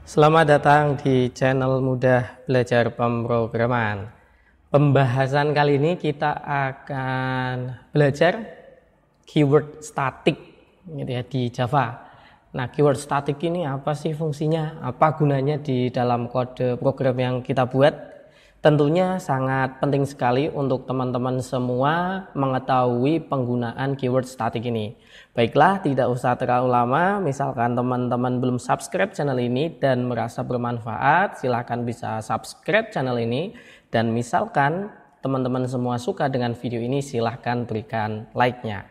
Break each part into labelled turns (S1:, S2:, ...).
S1: Selamat datang di channel Mudah Belajar Pemrograman. Pembahasan kali ini kita akan belajar keyword static gitu ya, di Java. Nah, keyword static ini apa sih fungsinya? Apa gunanya di dalam kode program yang kita buat? Tentunya sangat penting sekali untuk teman-teman semua mengetahui penggunaan keyword static ini. Baiklah, tidak usah terlalu lama. Misalkan teman-teman belum subscribe channel ini dan merasa bermanfaat, silahkan bisa subscribe channel ini. Dan misalkan teman-teman semua suka dengan video ini, silahkan berikan like-nya.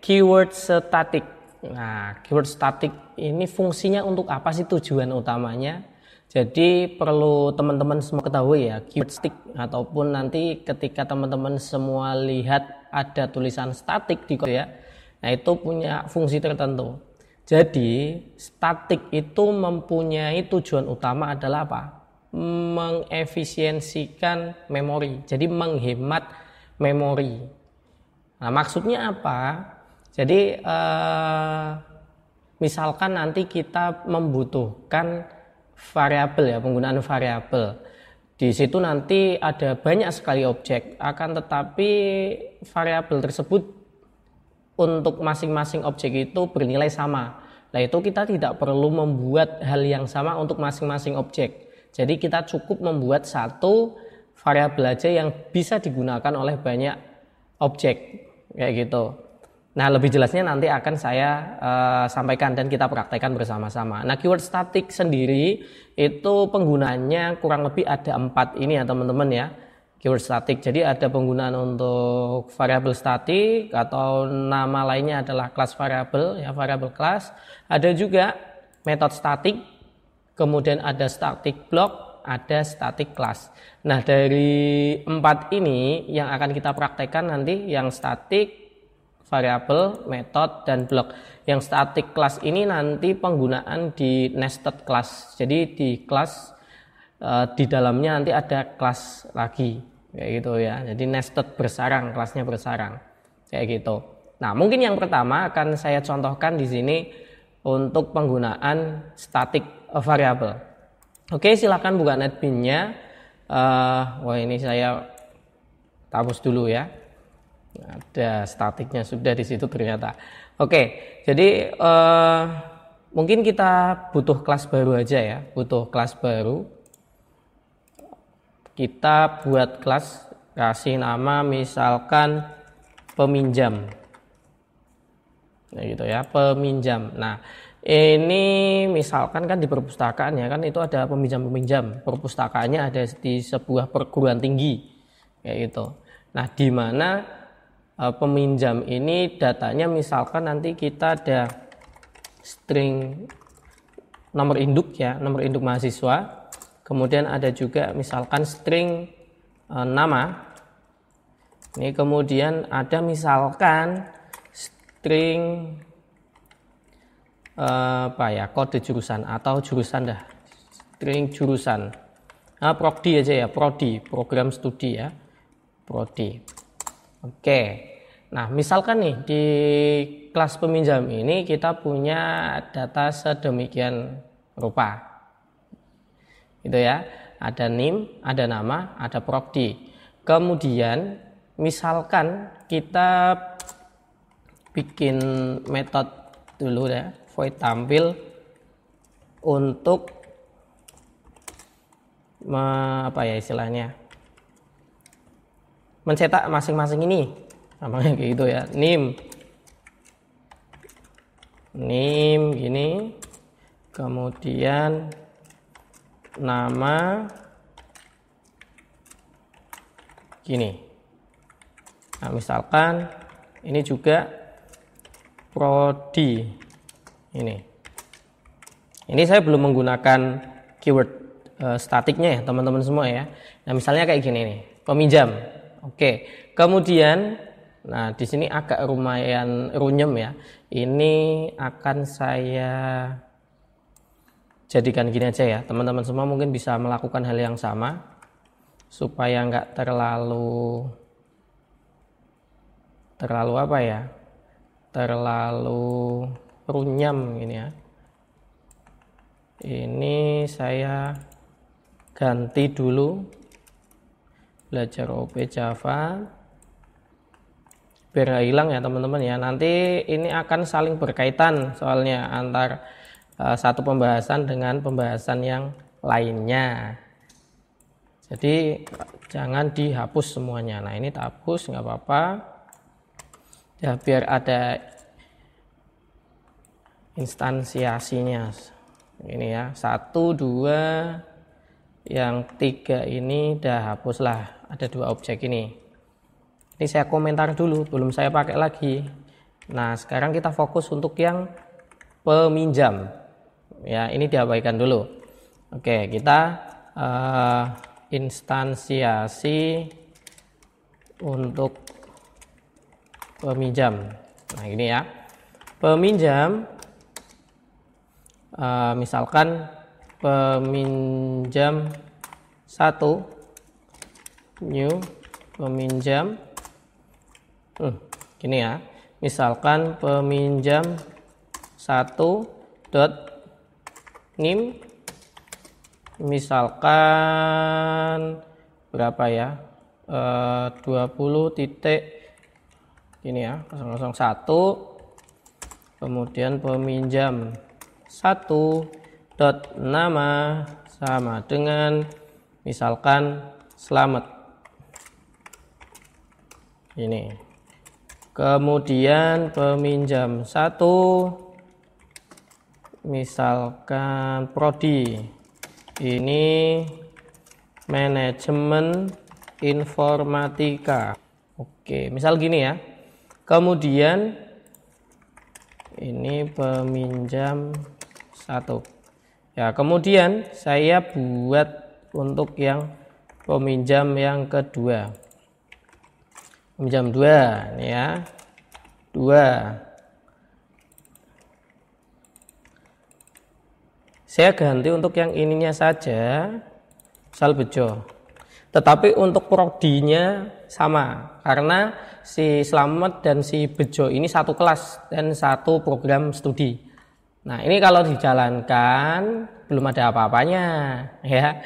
S1: Keyword static. Nah, keyword static ini fungsinya untuk apa sih, tujuan utamanya? Jadi perlu teman-teman semua ketahui ya, keyword static ataupun nanti ketika teman-teman semua lihat ada tulisan static di kode ya. Nah, itu punya fungsi tertentu. Jadi static itu mempunyai tujuan utama adalah apa? Mengefisiensikan memori. Jadi menghemat memori. Nah, maksudnya apa? Jadi misalkan nanti kita membutuhkan variabel ya, penggunaan variabel. Di situ nanti ada banyak sekali objek, akan tetapi variabel tersebut untuk masing-masing objek itu bernilai sama. Nah, itu kita tidak perlu membuat hal yang sama untuk masing-masing objek. Jadi kita cukup membuat satu variabel aja yang bisa digunakan oleh banyak objek kayak gitu. Nah, lebih jelasnya nanti akan saya sampaikan dan kita praktekkan bersama-sama. Nah, keyword static sendiri itu penggunaannya kurang lebih ada 4 ini ya teman-teman ya. Keyword static. Jadi ada penggunaan untuk variabel static atau nama lainnya adalah kelas variabel ya, variabel kelas. Ada juga metode static, kemudian ada static block, ada static class. Nah, dari 4 ini yang akan kita praktekkan nanti, yang static, variabel, metode, dan blok. Yang static class ini nanti penggunaan di nested class. Jadi di kelas di dalamnya nanti ada kelas lagi kayak gitu ya. Jadi nested bersarang, kelasnya bersarang kayak gitu. Nah, mungkin yang pertama akan saya contohkan di sini untuk penggunaan static variable. Oke, silakan buka netbin-nya. Wah, ini saya hapus dulu ya. Ada statiknya sudah di situ ternyata. Oke, jadi mungkin kita butuh kelas baru aja ya, butuh kelas baru. Kita buat kelas, kasih nama misalkan peminjam. Nah, gitu ya, peminjam. Nah, ini misalkan kan di perpustakaan ya, kan itu ada peminjam-peminjam. Perpustakaannya ada di sebuah perguruan tinggi kayak gitu. Nah, di mana peminjam ini datanya misalkan nanti kita ada string nomor induk ya, nomor induk mahasiswa. Kemudian ada juga misalkan string nama. Ini kemudian ada misalkan string kode jurusan atau jurusan dah. String jurusan. Nah, prodi aja ya, prodi, program studi ya. Prodi. Oke. Nah, misalkan nih di kelas peminjam ini kita punya data sedemikian rupa. Gitu ya. Ada NIM, ada nama, ada prodi. Kemudian misalkan kita bikin metode dulu ya, void tampil untuk istilahnya mencetak masing-masing ini, namanya kayak gitu ya, NIM gini, kemudian nama gini. Nah, misalkan ini juga prodi ini saya belum menggunakan keyword statiknya ya teman-teman semua ya. Nah, misalnya kayak gini nih, peminjam. Oke, kemudian, nah di sini agak lumayan runyem ya. Ini akan saya jadikan gini aja ya. Teman-teman semua mungkin bisa melakukan hal yang sama supaya nggak terlalu terlalu runyam ini ya. Ini saya ganti dulu, belajar OP Java biar nggak hilang ya teman-teman ya. Nanti ini akan saling berkaitan soalnya antar satu pembahasan dengan pembahasan yang lainnya. Jadi jangan dihapus semuanya. Nah ini tak hapus nggak apa-apa ya, biar ada instansiasinya. Ini ya 1, 2, yang 3 ini udah hapuslah, ada 2 objek ini. Ini saya komentar dulu, belum saya pakai lagi. Nah sekarang kita fokus untuk yang peminjam ya, ini diabaikan dulu. Oke, kita instansiasi untuk peminjam. Nah ini ya, peminjam misalkan peminjam 1, new peminjam, gini ya, misalkan peminjam 1 dot name, misalkan berapa ya, 20 titik ini ya, 001, kemudian peminjam 1 dot nama sama dengan misalkan selamat ini. Kemudian peminjam 1 misalkan prodi, ini manajemen informatika. Oke, misal gini ya. Kemudian ini peminjam 1 ya, kemudian saya buat untuk yang peminjam yang kedua, peminjam 2 ini ya, 2. Saya ganti untuk yang ininya saja, misal bejo. Tetapi untuk prodinya sama, karena si Slamet dan si Bejo ini satu kelas dan satu program studi. Nah ini kalau dijalankan belum ada apa-apanya ya.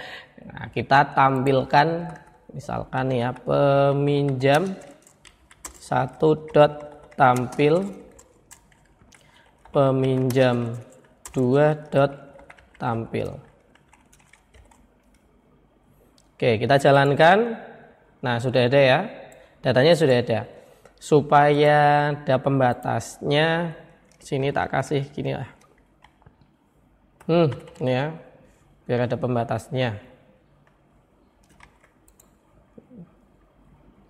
S1: Nah, kita tampilkan misalkan ya, peminjam 1 dot tampil, peminjam 2 dot tampil. Oke, kita jalankan. Nah sudah ada ya, datanya sudah ada. Supaya ada pembatasnya, sini tak kasih gini lah. Ini ya, biar ada pembatasnya.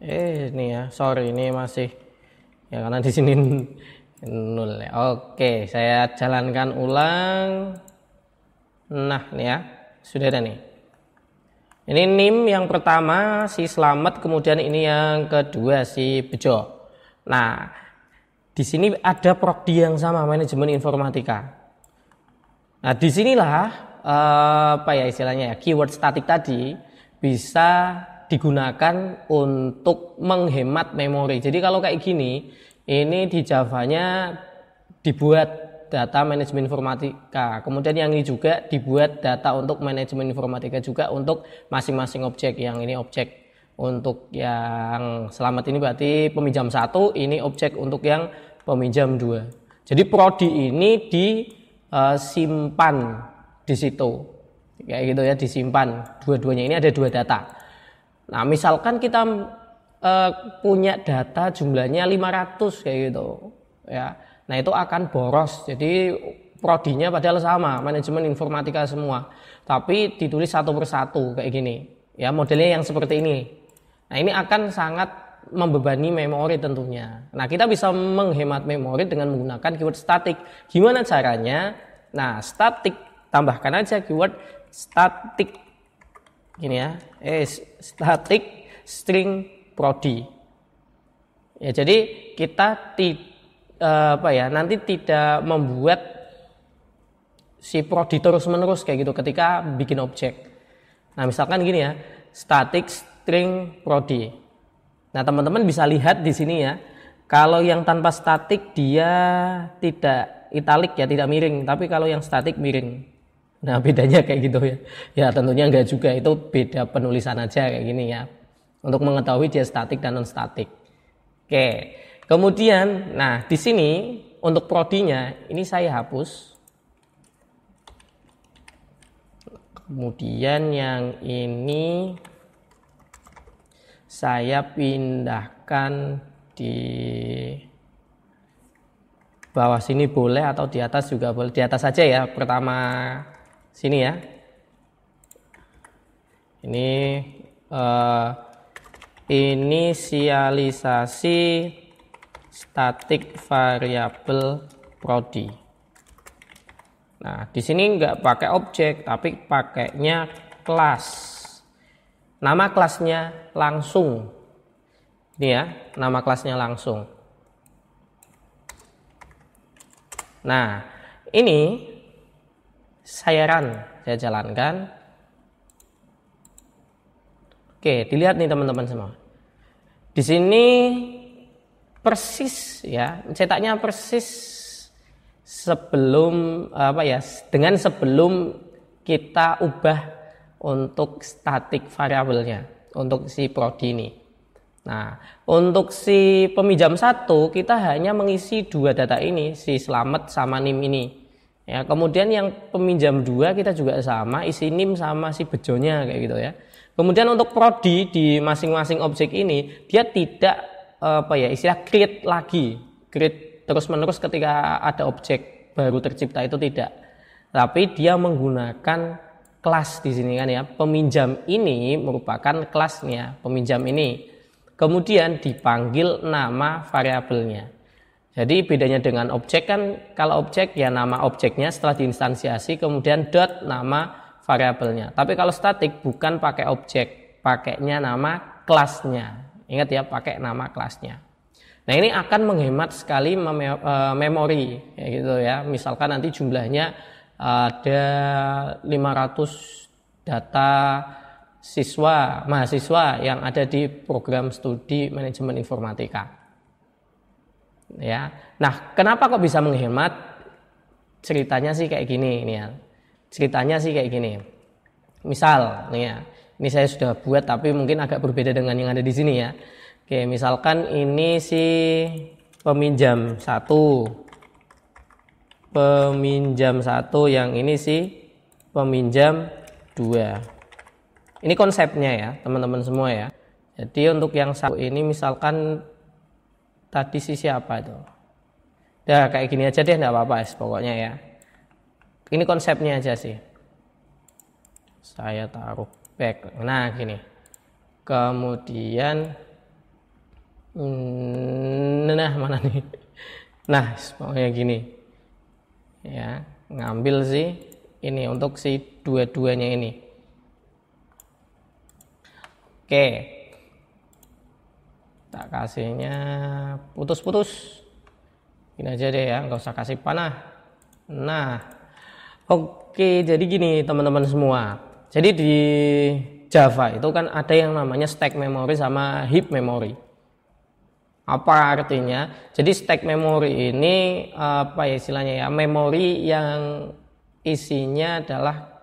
S1: Ini ya, sorry ini masih ya karena di sini 0 ya. Oke, saya jalankan ulang. Nah, ini ya, sudah ada nih. Ini NIM yang pertama si Slamet, kemudian ini yang kedua si Bejo. Nah, di sini ada prodi yang sama, manajemen informatika. Nah, disinilah apa ya istilahnya ya, keyword statik tadi bisa digunakan untuk menghemat memori. Jadi kalau kayak gini, ini di Javanya dibuat data manajemen informatika. Kemudian yang ini juga dibuat data untuk manajemen informatika juga untuk masing-masing objek. Yang ini objek untuk yang Slamet ini berarti peminjam 1, ini objek untuk yang peminjam 2. Jadi prodi ini disimpan di situ. Kayak gitu ya, disimpan. Dua-duanya ini ada 2 data. Nah, misalkan kita punya data jumlahnya 500 kayak gitu. Ya. Nah, itu akan boros. Jadi prodinya padahal sama, manajemen informatika semua. Tapi ditulis satu persatu kayak gini. Ya, modelnya yang seperti ini. Nah, ini akan sangat membebani memori tentunya. Nah, kita bisa menghemat memori dengan menggunakan keyword statik. Gimana caranya? Nah, statik, tambahkan aja keyword statik. Gini ya, statik string prodi. Ya, jadi kita nanti tidak membuat si prodi terus-menerus kayak gitu ketika bikin objek. Nah, misalkan gini ya, static string prodi. Nah, teman-teman bisa lihat di sini ya, Kalau yang tanpa statik dia tidak italik ya, tidak miring, tapi kalau yang statik miring. Nah, bedanya kayak gitu ya. Ya tentunya enggak juga, itu beda penulisan aja kayak gini ya. Untuk mengetahui dia statik dan non statik. Oke. Kemudian, nah di sini untuk prodinya ini saya hapus. Kemudian yang ini saya pindahkan di bawah sini boleh atau di atas juga boleh. Di atas saja ya, pertama sini ya. Ini inisialisasi static variable prodi. Nah, di sini nggak pakai objek, tapi pakainya kelas. Nama kelasnya langsung. Ini ya, nama kelasnya langsung. Nah, ini saya jalankan. Oke, dilihat nih teman-teman semua. Di sini persis ya, cetaknya persis sebelum dengan sebelum kita ubah untuk static variabelnya untuk si prodi ini. Nah, untuk si peminjam 1 kita hanya mengisi 2 data ini, si selamat sama NIM ini. Ya, kemudian yang peminjam 2 kita juga sama, isi NIM sama si bejonya kayak gitu ya. Kemudian untuk prodi di masing-masing objek ini dia tidak istilah create lagi, create terus-menerus ketika ada objek baru tercipta, itu tidak. Tapi dia menggunakan kelas di sini kan ya. Peminjam ini merupakan kelasnya, peminjam ini. Kemudian dipanggil nama variabelnya. Jadi bedanya dengan objek kan, kalau objek ya nama objeknya setelah diinstansiasi kemudian dot nama variabelnya. Tapi kalau statik bukan pakai objek, pakainya nama kelasnya. Ingat ya, pakai nama kelasnya. Nah, ini akan menghemat sekali memori ya gitu ya. Misalkan nanti jumlahnya ada 500 data mahasiswa yang ada di program studi manajemen informatika. Ya. Nah, kenapa kok bisa menghemat? Ceritanya sih kayak gini ini ya. Ceritanya sih kayak gini. Misal nih ya, ini saya sudah buat tapi mungkin agak berbeda dengan yang ada di sini ya. Oke, misalkan ini si peminjam 1. Peminjam 1, yang ini si peminjam 2. Ini konsepnya ya, teman-teman semua ya. Jadi untuk yang 1 ini misalkan tadi si siapa itu? Nah, kayak gini aja deh, enggak apa-apa pokoknya ya. Ini konsepnya aja sih. Saya taruh back. Nah, gini. Kemudian nah, mana nih? Nah, pokoknya gini. Ya, ngambil sih ini untuk si dua-duanya ini. Oke. Tak kasihnya putus-putus. Ini aja deh ya, nggak usah kasih panah. Nah, oke, jadi gini teman-teman semua. Jadi di Java itu kan ada yang namanya stack memory sama heap memory. Apa artinya? Jadi stack memory ini istilahnya ya, memori yang isinya adalah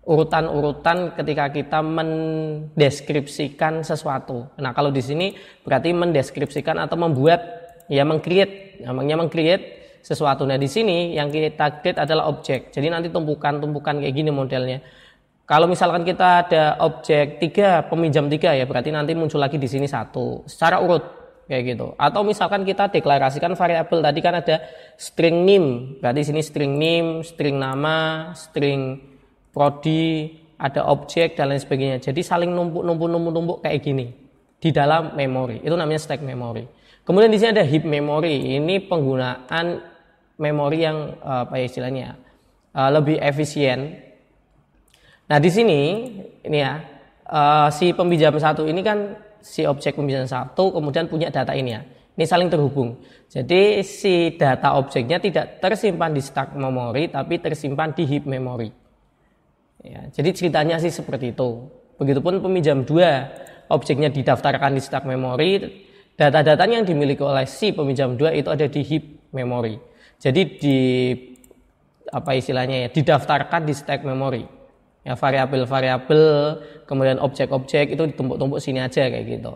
S1: urutan-urutan ketika kita mendeskripsikan sesuatu. Nah, kalau di sini berarti mendeskripsikan atau membuat ya, meng-create, namanya meng-create sesuatu. Nah, di sini yang kita create adalah objek. Jadi nanti tumpukan-tumpukan kayak gini modelnya. Kalau misalkan kita ada objek 3, peminjam 3 ya, berarti nanti muncul lagi di sini 1 secara urut kayak gitu. Atau misalkan kita deklarasikan variabel, tadi kan ada string NIM, berarti sini string NIM, string nama, string prodi, ada objek dan lain sebagainya. Jadi saling numpuk kayak gini di dalam memori. Itu namanya stack memory. Kemudian di sini ada heap memory. Ini penggunaan memori yang istilahnya lebih efisien. Nah, di sini ini ya, si peminjam 1 ini kan si objek peminjam 1 kemudian punya data ini ya. Ini saling terhubung. Jadi si data objeknya tidak tersimpan di stack memory tapi tersimpan di heap memory. Ya, jadi ceritanya sih seperti itu. Begitupun peminjam 2, objeknya didaftarkan di stack memory, Data-data yang dimiliki oleh si peminjam 2 itu ada di heap memory. Jadi didaftarkan di stack memory. Ya, variabel-variabel, kemudian objek-objek itu ditumpuk-tumpuk sini aja kayak gitu.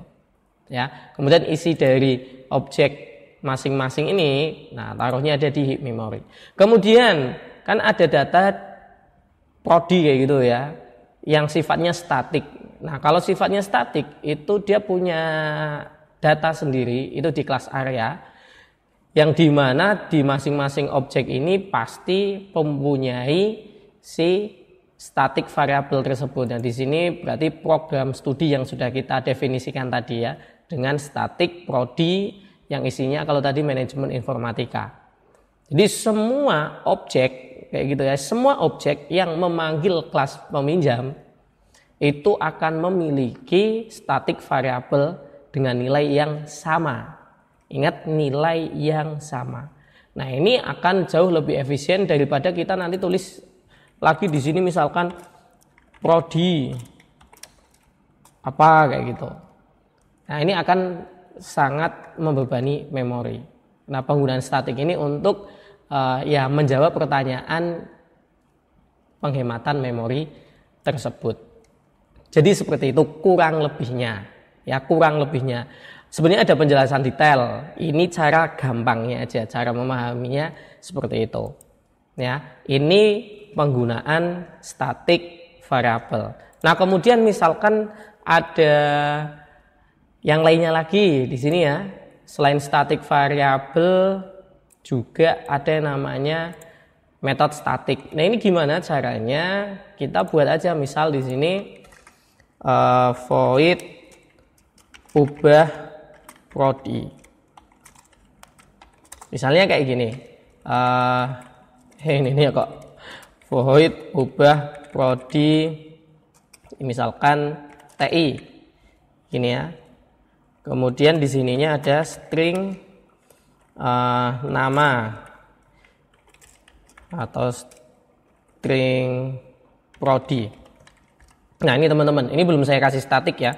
S1: Ya, kemudian isi dari objek masing-masing ini, nah taruhnya ada di heap memory. Kemudian kan ada data prodi kayak gitu ya, yang sifatnya statik. Nah, kalau sifatnya statik itu dia punya data sendiri itu di kelas area, yang dimana di masing-masing objek ini pasti mempunyai si static variable tersebut. Dan di sini berarti program studi yang sudah kita definisikan tadi ya, dengan static prodi yang isinya kalau tadi manajemen informatika. Jadi semua objek kayak gitu ya, semua objek yang memanggil kelas peminjam itu akan memiliki static variable dengan nilai yang sama. Ingat, nilai yang sama. Nah, ini akan jauh lebih efisien daripada kita nanti tulis lagi di sini misalkan prodi apa kayak gitu. Nah, ini akan sangat membebani memori. Nah, penggunaan statik ini untuk menjawab pertanyaan penghematan memori tersebut. Jadi seperti itu kurang lebihnya. Ya, kurang lebihnya. Sebenarnya ada penjelasan detail. Ini cara gampangnya aja, cara memahaminya seperti itu. Ya, ini penggunaan static variable. Nah, kemudian misalkan ada yang lainnya lagi di sini ya. Selain static variable juga ada yang namanya metode statik. Nah, ini gimana caranya? Kita buat aja misal di sini void ubah prodi. Misalnya kayak gini. Ini ya kok. Void ubah prodi misalkan TI. Gini ya. Kemudian di sininya ada string nama atau string prodi. Nah, ini teman-teman, ini belum saya kasih statik ya.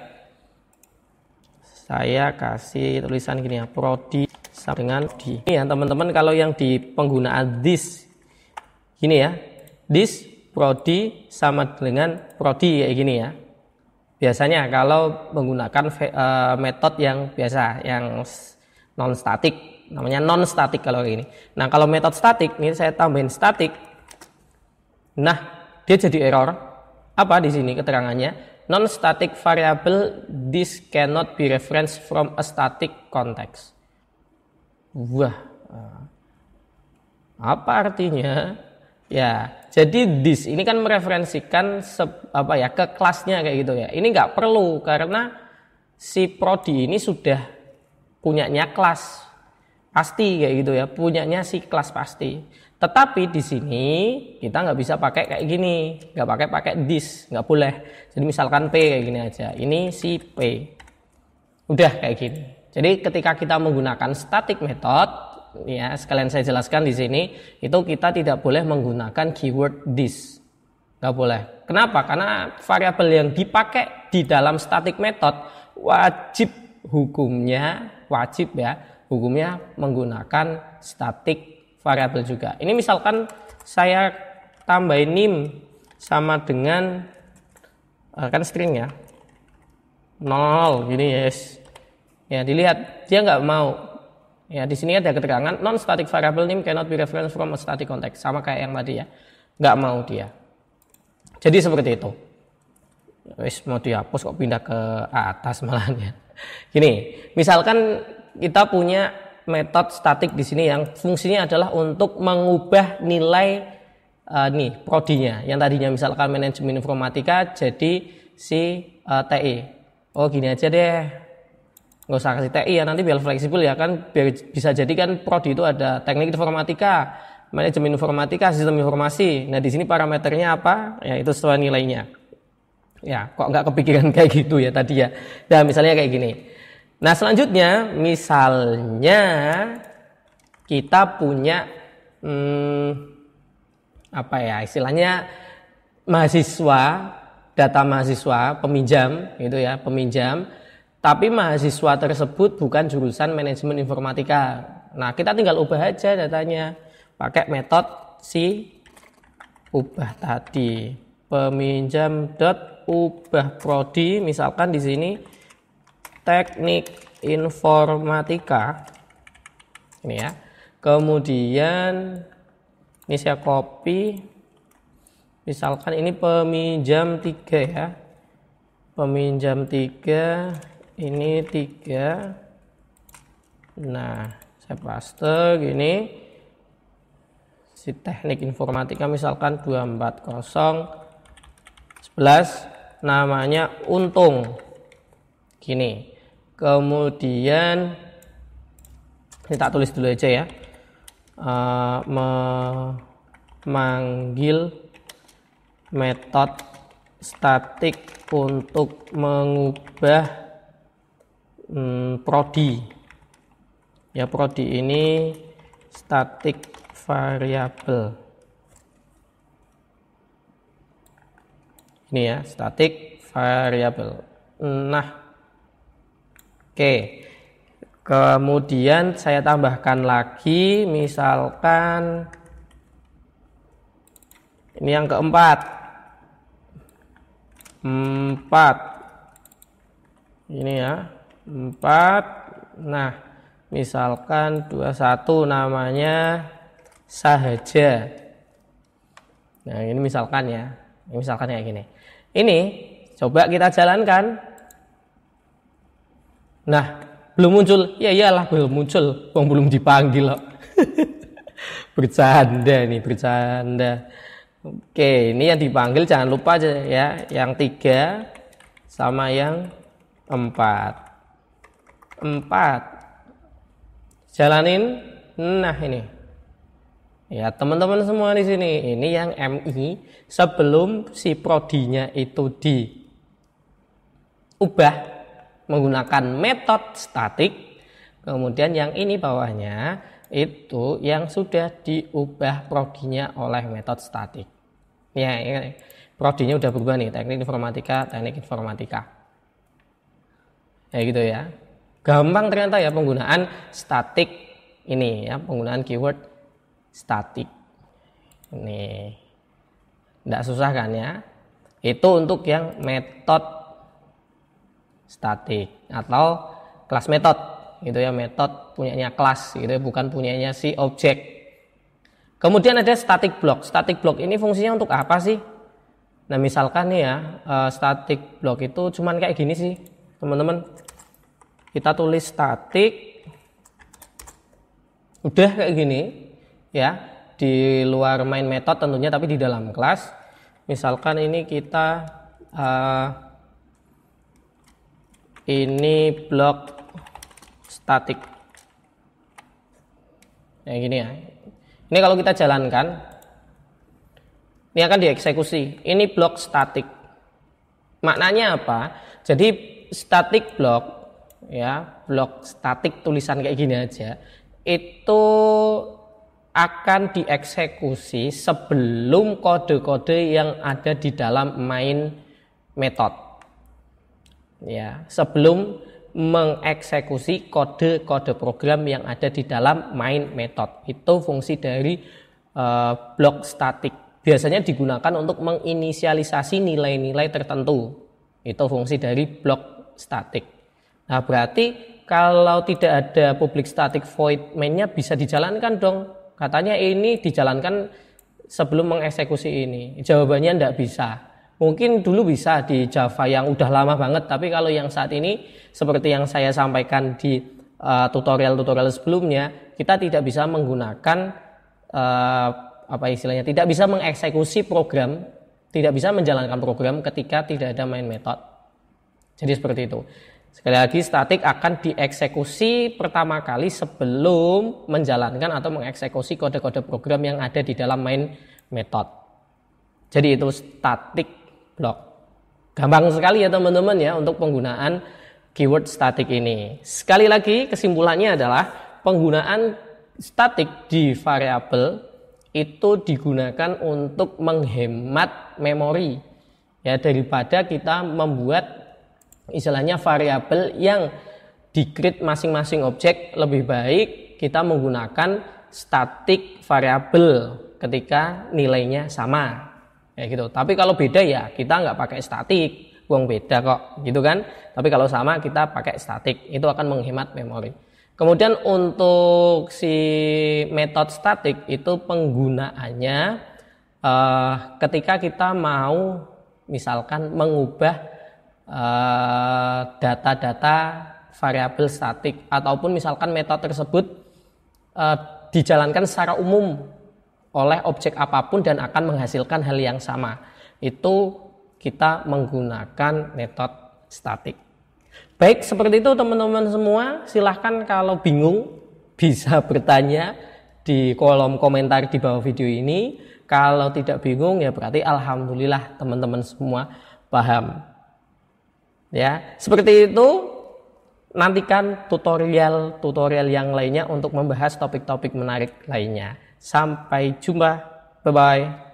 S1: Saya kasih tulisan gini ya, prodi sama dengan di. Ini ya teman-teman, kalau yang di penggunaan this gini ya. This prodi sama dengan prodi kayak gini ya. Biasanya kalau menggunakan metode yang biasa, yang non statik, namanya non statik kalau ini. Nah, kalau metode statik ini saya tambahin statik. Nah, dia jadi error. Apa di sini keterangannya? Non static variable this cannot be referenced from a static context. Wah. Apa artinya? Ya, jadi this ini kan mereferensikan ke kelasnya kayak gitu ya. Ini nggak perlu karena si prodi ini sudah punyanya kelas pasti kayak gitu ya, punyanya si kelas pasti. Tetapi di sini kita nggak bisa pakai kayak gini, nggak pakai this, nggak boleh. Jadi misalkan P kayak gini aja, ini si P, udah kayak gini. Jadi ketika kita menggunakan static method, ya sekalian saya jelaskan di sini, itu kita tidak boleh menggunakan keyword this, nggak boleh. Kenapa? Karena variabel yang dipakai di dalam static method hukumnya menggunakan static variabel juga. Ini misalkan saya tambahin nim sama dengan kan string ya 0 gini yes. Ya dilihat dia nggak mau. Ya di sini ada keterangan non static variable name cannot be referenced from a static context, sama kayak yang tadi ya. Nggak mau dia. Jadi seperti itu. Wis mau dihapus kok pindah ke atas malahnya. Gini, misalkan kita punya metode statik di sini yang fungsinya adalah untuk mengubah nilai prodinya. Yang tadinya misalkan manajemen informatika jadi si TI. Oh gini aja deh. Nggak usah kasih TI ya, nanti biar fleksibel ya kan, biar bisa jadi kan prodi itu ada teknik informatika, manajemen informatika, sistem informasi. Nah di sini parameternya apa? Ya itu sesuai nilainya. Ya kok nggak kepikiran kayak gitu ya tadi ya. Nah misalnya kayak gini. Nah selanjutnya misalnya kita punya istilahnya mahasiswa, data mahasiswa peminjam gitu ya, peminjam Tapi mahasiswa tersebut bukan jurusan manajemen informatika. Nah, kita tinggal ubah aja datanya pakai metode si ubah tadi. Peminjam dot ubah prodi, misalkan di sini teknik informatika. Ini ya. Kemudian ini saya copy. Misalkan ini peminjam 3 ya. Peminjam 3, ini 3. Nah, saya paste gini. Si teknik informatika misalkan 24011, namanya Untung. Gini. Kemudian ini tak tulis dulu aja ya. Memanggil metode statik untuk mengubah prodi. Ya, prodi ini statik variabel. Ini ya, statik variabel. Nah, oke. Kemudian saya tambahkan lagi, misalkan ini yang keempat, 4. Ini ya, 4. Nah, misalkan 21 namanya Sahaja. Nah, ini misalkan ya. Ini misalkan kayak gini. Ini coba kita jalankan. Nah, belum muncul. Ya iyalah belum muncul. Belum dipanggil loh. Bercanda nih, bercanda. Oke, ini yang dipanggil jangan lupa aja ya. Yang 3 sama yang 4. 4. Jalanin. Nah, ini. Ya, teman-teman semua di sini, ini yang MI sebelum si prodinya itu diubah menggunakan metode statik. Kemudian yang ini bawahnya itu yang sudah diubah prodinya oleh metode statik. Ya, ini prodinya udah berubah nih, teknik informatika. Ya gitu ya. Gampang ternyata ya penggunaan statik ini ya, penggunaan keyword statik. Ini tidak susah kan ya. Itu untuk yang metode statik atau kelas metode gitu ya, metode punyanya kelas gitu ya, bukan punyanya si objek. Kemudian ada static block. Static block ini fungsinya untuk apa sih? Nah, misalkan nih ya, static block itu cuman kayak gini sih teman-teman. Kita tulis statik udah kayak gini ya, di luar main method tentunya, tapi di dalam kelas. Misalkan ini kita ini blok statik kayak gini ya. Ini kalau kita jalankan ini akan dieksekusi. Ini blok statik. Maknanya apa? Jadi statik blok ya, blok statik tulisan kayak gini aja itu akan dieksekusi sebelum kode-kode yang ada di dalam main method. Ya, sebelum mengeksekusi kode-kode program yang ada di dalam main method. Itu fungsi dari blok statik. Biasanya digunakan untuk menginisialisasi nilai-nilai tertentu. Itu fungsi dari blok statik. Nah, berarti kalau tidak ada public static void main-nya bisa dijalankan dong. Katanya ini dijalankan sebelum mengeksekusi ini. Jawabannya tidak bisa. Mungkin dulu bisa di Java yang udah lama banget, tapi kalau yang saat ini seperti yang saya sampaikan di tutorial-tutorial sebelumnya, kita tidak bisa menggunakan tidak bisa mengeksekusi program, tidak bisa menjalankan program ketika tidak ada main method. Jadi seperti itu. Sekali lagi, statik akan dieksekusi pertama kali sebelum menjalankan atau mengeksekusi kode-kode program yang ada di dalam main method. Jadi itu static block. Gampang sekali ya teman-teman ya untuk penggunaan keyword statik ini. Sekali lagi, kesimpulannya adalah penggunaan statik di variabel itu digunakan untuk menghemat memori ya, daripada kita membuat istilahnya variabel yang di-create masing-masing objek, lebih baik kita menggunakan static variabel ketika nilainya sama. Ya gitu. Tapi kalau beda ya kita nggak pakai static, wong beda kok, gitu kan. Tapi kalau sama kita pakai static, itu akan menghemat memori. Kemudian untuk si metode static itu penggunaannya ketika kita mau misalkan mengubah data-data variabel statik, ataupun misalkan metode tersebut dijalankan secara umum oleh objek apapun dan akan menghasilkan hal yang sama, itu kita menggunakan metode statik. Baik, seperti itu teman-teman semua. Silahkan kalau bingung bisa bertanya di kolom komentar di bawah video ini. Kalau tidak bingung ya berarti alhamdulillah teman-teman semua paham. Ya, seperti itu. Nantikan tutorial yang lainnya untuk membahas topik-topik menarik lainnya. Sampai jumpa. Bye-bye.